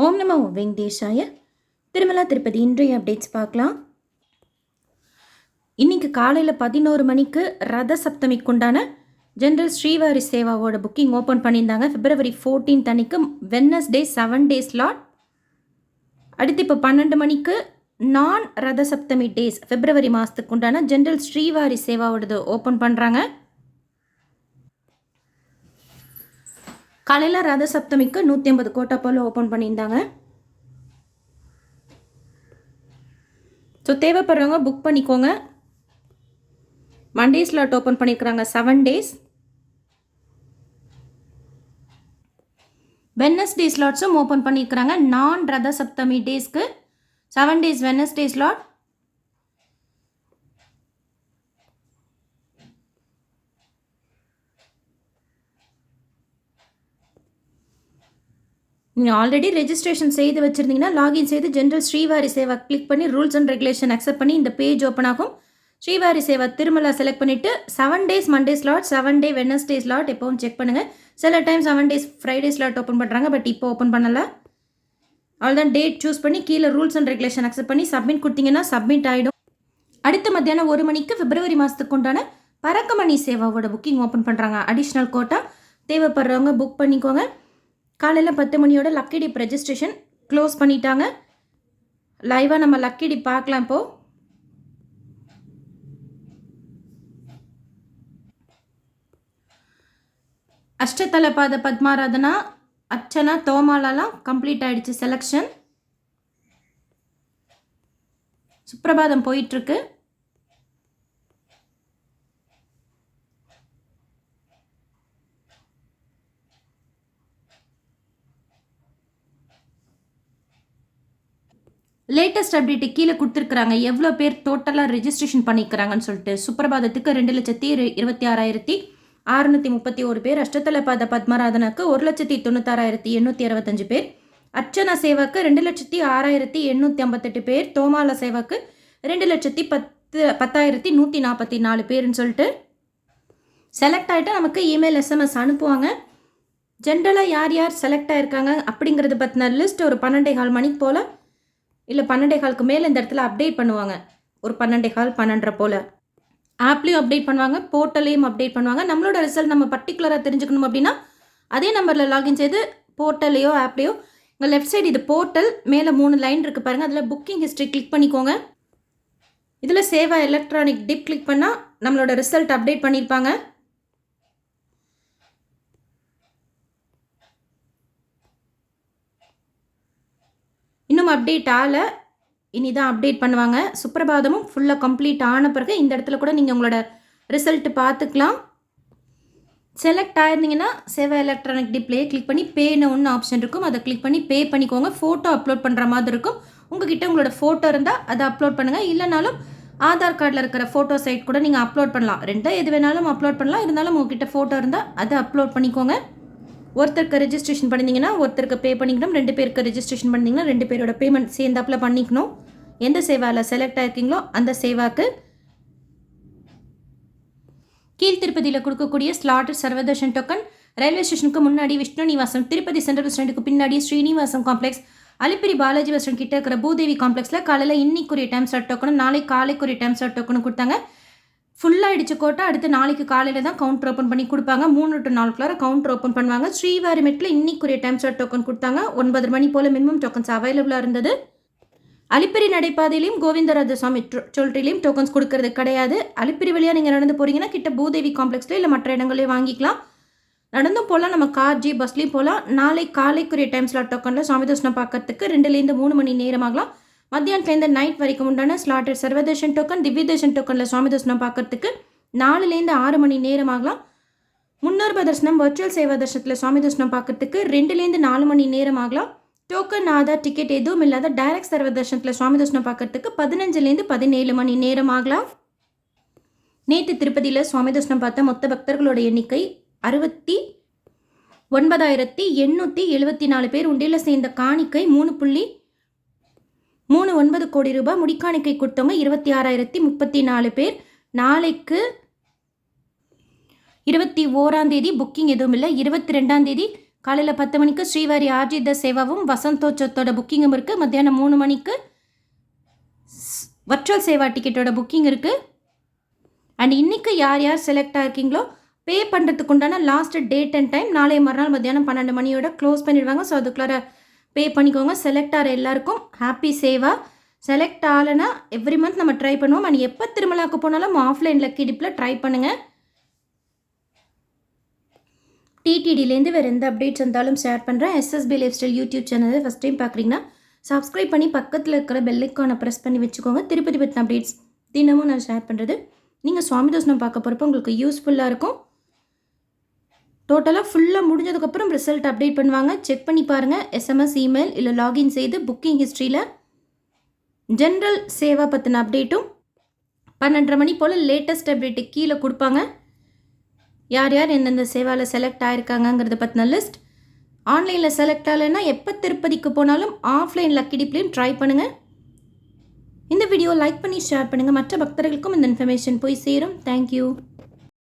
ஓம் நமோ வெங்கடேஷாய. திருமலா திருப்பதி இன்றைய அப்டேட்ஸ் பார்க்கலாம். இன்னைக்கு காலையில் 11 மணிக்கு ரத சப்தமிக்குண்டான ஜென்ரல் ஸ்ரீவாரி சேவாவோட புக்கிங் ஓப்பன் பண்ணியிருந்தாங்க. February 14 அன்னைக்கு வெட்னஸ்டே 7 டே ஸ்லாட். அடுத்து இப்போ 12 மணிக்கு நான் ரத சப்தமி டேஸ் February மாதத்துக்கு உண்டான ஜென்ரல் ஸ்ரீவாரி சேவாவோடது ஓப்பன் பண்ணுறாங்க. காலையில் ரத சப்தமிக்கு 150 கோட்டா போல் ஓப்பன் பண்ணியிருந்தாங்க. ஸோ தேவைப்படுறவங்க புக் பண்ணிக்கோங்க. மண்டே ஸ்லாட் ஓப்பன் பண்ணியிருக்கிறாங்க 7 டேஸ். வெட்னஸ்டே ஸ்லாட்ஸும் ஓப்பன் பண்ணியிருக்கிறாங்க. நான் ரத சப்தமி டேஸ்க்கு 7 டேஸ் வெட்னஸ்டே ஸ்லாட். நீங்கள் ஆல்ரெடி ரெஜிஸ்ட்ரேஷன் செய்து வச்சுருந்தீங்கன்னா லாகின் செய்து ஜென்ரல் ஸ்ரீவாரி சேவா கிளிக் பண்ணி ரூல்ஸ் அண்ட் ரெகுலேஷன் அக்செப்ட் பண்ணி இந்த பேஜ் ஓப்பன் ஆகும். ஸ்ரீவாரி சேவா திருமலா செலக்ட் பண்ணிவிட்டு 7 டேஸ் மண்டே ஸ்லாட், 7 டே வெட்னஸ்டே ஸ்லாட் எப்போவும் செக் பண்ணுங்கள். சில time 7 days Friday slot open பண்ணுறாங்க, பட் இப்போ ஓப்பன் பண்ணலை. அவ்வளோதான், டேட் சூஸ் பண்ணி கீழே ரூல்ஸ் அண்ட் ரெகுலேஷன் அக்செப்ட் பண்ணி சப்மிட் கொடுத்தீங்கன்னா சப்மிட் ஆகிடும். அடுத்த மத்தியானம் 1 மணிக்கு February மாதத்துக்கு உண்டான பறக்கமணி சேவாவோட புக்கிங் ஓப்பன் பண்ணுறாங்க. அடிஷ்னல் கோட்டா தேவைப்படுறவங்க புக் பண்ணிக்கோங்க. காலையில் 10 மணியோட லக்கி டிப் ரெஜிஸ்ட்ரேஷன் க்ளோஸ் பண்ணிட்டாங்க. லைவாக நம்ம லக்கி டிப் பார்க்கலாம். இப்போது அஷ்டதலபாத பத்மாராதனா, அர்ச்சனா, தோமாலாலாம் கம்ப்ளீட் ஆகிடுச்சு செலெக்ஷன். சுப்பிரபாதம் போயிட்டுருக்கு. லேட்டஸ்ட் அப்டேட்டு கீழே கொடுத்துருக்குறாங்க. எவ்வளோ பேர் டோட்டலாக ரெஜிஸ்ட்ரேஷன் பண்ணிக்கிறாங்கன்னு சொல்லிட்டு. சுப்பிரபாதத்துக்கு 2,26,631 பேர், அஷ்டதலபாத பத்மராதனாக்கு 1,96,865 பேர், அர்ச்சனா சேவாக்கு 2,06,858 பேர், தோமால சேவாக்கு 2,10,144 பேர்னு சொல்லிட்டு செலக்ட் ஆகிட்டு நமக்கு இமெயில் SMS அனுப்புவாங்க. ஜென்ரலாக யார் யார் செலக்ட் ஆகிருக்காங்க அப்படிங்கிறது பற்றின லிஸ்ட் ஒரு 12:15 மணிக்கு போல் இல்லை 12:15க்கு மேலே இந்த இடத்துல அப்டேட் பண்ணுவாங்க. ஒரு 12:15 12:30 போல் ஆப்லேயும் அப்டேட் பண்ணுவாங்க, போர்ட்டலையும் அப்டேட் பண்ணுவாங்க. நம்மளோட ரிசல்ட் நம்ம பர்டிகுலராக தெரிஞ்சுக்கணும் அப்படின்னா அதே நம்பரில் லாகின் செய்து போர்ட்டலையோ ஆப்லேயோ உங்கள் லெஃப்ட் சைடு இது போர்ட்டல், மேலே 3 லைன் இருக்குது பாருங்கள், அதில் புக்கிங் ஹிஸ்ட்ரி கிளிக் பண்ணிக்கோங்க. இதில் சேவா எலக்ட்ரானிக் டிப் கிளிக் பண்ணால் நம்மளோட ரிசல்ட் அப்டேட் பண்ணியிருப்பாங்க. இன்னும் அப்டேட் ஆகலை, இனி தான் அப்டேட் பண்ணுவாங்க. சுப்பிரபாதமும் ஃபுல்லாக கம்ப்ளீட் ஆன பிறகு இந்த இடத்துல கூட நீங்கள் உங்களோட ரிசல்ட்டு பார்த்துக்கலாம். செலக்ட் ஆயிருந்தீங்கன்னா சேவா எலக்ட்ரானிக் டிப்லேயே கிளிக் பண்ணி பேன்னு ஒன்று ஆப்ஷன் இருக்கும், அதை கிளிக் பண்ணி பே பண்ணிக்கோங்க. ஃபோட்டோ அப்லோட் பண்ணுற மாதிரி இருக்கும். உங்ககிட்ட உங்களோட ஃபோட்டோ இருந்தால் அதை அப்லோட் பண்ணுங்கள். இல்லைனாலும் ஆதார் கார்டில் இருக்கிற ஃபோட்டோ சைட் கூட நீங்கள் அப்லோட் பண்ணலாம். ரெண்டாக எது வேணாலும் அப்லோட் பண்ணலாம். இருந்தாலும் உங்ககிட்ட ஃபோட்டோ இருந்தால் அதை அப்லோட் பண்ணிக்கோங்க. ஒருத்தருக்கு ரெஜிஸ்ட்ரேஷன் பண்ணிங்கன்னா ஒருத்தருக்கு பே பண்ணிக்கணும். 2 பேருக்கு ரெஜிஸ்ட்ரேஷன் பண்ணிங்கன்னா 2 பேரோட பேமெண்ட் சேர்ந்தாப்பில் பண்ணிக்கணும். எந்த சேவாவில் செலக்ட் ஆகிருக்கீங்களோ அந்த சேவாக்கு கீழ் திருப்பதியில் கொடுக்கக்கூடிய ஸ்லாட்டட் சர்வதர்ஷன் டோக்கன், ரயில்வே ஸ்டேஷனுக்கு முன்னாடி விஷ்ணு நிவாசம், திருப்பதி சென்ட்ரல் பஸ் ஸ்டாண்டுக்கு பின்னாடி Srinivasam complex, Alipiri Balaji bus stand கிட்ட இருக்கிற பூதேவி காம்ப்ளெக்ஸில் காலையில் இன்னைக்குரிய டைம் ஸ்லாட் டோக்கனும் நாளைக்கு காலைக்குரிய டைம் ஸ்லாட் டோக்கனும் கொடுத்தாங்க. ஃபுல்லாகிடுச்சு கோட்டா. அடுத்து நாளைக்கு காலையில் தான் கவுண்டர் ஓப்பன் பண்ணி கொடுப்பாங்க. 3 to 4 கவுண்டர் ஓப்பன் பண்ணுவாங்க. ஸ்ரீவாரி மெட்டில் இன்னைக்குரிய டைம் ஸ்லாட் டோக்கன் கொடுத்தாங்க. 9 மணி போல் மினிமம் டோக்கன்ஸ் அவைலபிளாக இருந்தது. அலிப்பிரி நடைபாதையிலையும் கோவிந்தராஜ சுவாமி சோல்ட்ரிலையும் டோக்கன்ஸ் கொடுக்கறது கிடையாது. அலிப்பிரி வழியாக நீங்கள் நடந்து போகிறீங்கன்னா கிட்ட பூதேவி காம்ப்ளெக்ஸ்லேயே இல்லை மற்ற இடங்களையும் வாங்கிக்கலாம். நடந்தும் போகலாம், நம்ம கார் ஜி பஸ்லேயும் போகலாம். நாளை காலைக்குரிய டைம் ஸ்லாட் டோக்கனில் சுவாமி தரிசனம் பார்க்கறதுக்கு 2லேருந்து 3 மணி நேரம் ஆகலாம். மத்தியானத்துலேருந்து நைட் வரைக்கும் உண்டான ஸ்லாட்டட் சர்வதர்ஷன் டோக்கன், திவ்ய தர்ஷன் டோக்கனில் சுவாமி தரிசனம் பார்க்கறதுக்கு 4லேருந்து 6 மணி நேரம் ஆகலாம். முன்னோர்ப தர்சனம் வர்ச்சுவல் சேவா தர்ஷனத்தில் சுவாமி தரிசனம் பார்க்கறதுக்கு 2லேருந்து 4 மணி நேரம் ஆகலாம். டோக்கன் ஆதார் டிக்கெட் எதுவும் இல்லாத டைரக்ட் சர்வ தர்ஷனத்தில் சுவாமி தரிசனம் பார்க்கறதுக்கு 15லேருந்து 17 மணி நேரம் ஆகலாம். நேற்று திருப்பதியில் சுவாமி தரிசனம் பார்த்த மொத்த பக்தர்களோட எண்ணிக்கை 69,874 பேர். உண்டியில் சேர்ந்த காணிக்கை 3.39 கோடி ரூபாய். முடிக்காணிக்கை கொடுத்தவங்க 26,034 பேர். நாளைக்கு 21ஆம் தேதி புக்கிங் எதுவும் இல்லை. 22ஆம் தேதி காலையில் 10 மணிக்கு ஸ்ரீவாரி ஆர்ஜித சேவாவும் வசந்தோச்சத்தோட புக்கிங்கும் இருக்குது. மத்தியானம் 3 மணிக்கு வர்ச்சுவல் சேவா டிக்கெட்டோட புக்கிங் இருக்குது. அண்ட் இன்றைக்கி யார் யார் செலக்ட் ஆகிருக்கீங்களோ பே பண்ணுறதுக்கு உண்டான லாஸ்ட் டேட் அண்ட் டைம் நாளைய மறுநாள் மத்தியானம் 12 மணியோட க்ளோஸ் பண்ணிடுவாங்க. ஸோ அதுக்குள்ளார பே பண்ணிக்கோங்க. செலக்ட் ஆகிற எல்லாருக்கும் ஹாப்பி சேவா. செலக்ட் ஆகலைன்னா எவ்ரி மந்த் நம்ம ட்ரை பண்ணுவோம். அண்ட் எப்போ திருமலாவுக்கு போனாலும் ஆஃப்லைன் லக்கி டிப்பில் ட்ரை பண்ணுங்கள். டிடிடிலேருந்து வேறு எந்த அப்டேட்ஸ் இருந்தாலும் ஷேர் பண்ணுறேன். எஸ்எஸ்பி லைஃப் ஸ்டைல் யூடியூப் சேனலை ஃபஸ்ட் டைம் பார்க்குறீங்கன்னா சப்ஸ்கிரைப் பண்ணி பக்கத்தில் இருக்கிற பெல்லைக்கானை ப்ரெஸ் பண்ணி வச்சுக்கோங்க. திருப்பதி பற்றின அப்டேட்ஸ் தினமும் நான் ஷேர் பண்ணுறது நீங்கள் சுவாமி தோசனம் பார்க்க போகிறப்போ உங்களுக்கு யூஸ்ஃபுல்லாக இருக்கும். டோட்டலாக ஃபுல்லாக முடிஞ்சதுக்கப்புறம் ரிசல்ட் அப்டேட் பண்ணுவாங்க. செக் பண்ணி பாருங்கள். எஸ்எம்எஸ், இமெயில் இல்லை லாகின் செய்து புக்கிங் ஹிஸ்ட்ரியில் ஜென்ரல் சேவா பற்றின அப்டேட்டும் 12:30 மணி போல் லேட்டஸ்ட் அப்டேட்டு கீழே கொடுப்பாங்க. யார் யார் எந்தெந்த சேவாவில் செலக்ட் ஆகிருக்காங்கங்கிறத பற்றின லிஸ்ட். ஆன்லைனில் செலக்ட் ஆகலைன்னா எப்போ திருப்பதிக்கு போனாலும் ஆஃப்லைன் லக்கி டிப்லையும் ட்ரை பண்ணுங்கள். இந்த வீடியோ லைக் பண்ணி ஷேர் பண்ணுங்கள். மற்ற பக்தர்களுக்கும் இந்த இன்ஃபர்மேஷன் போய் சேரும். தேங்க்யூ.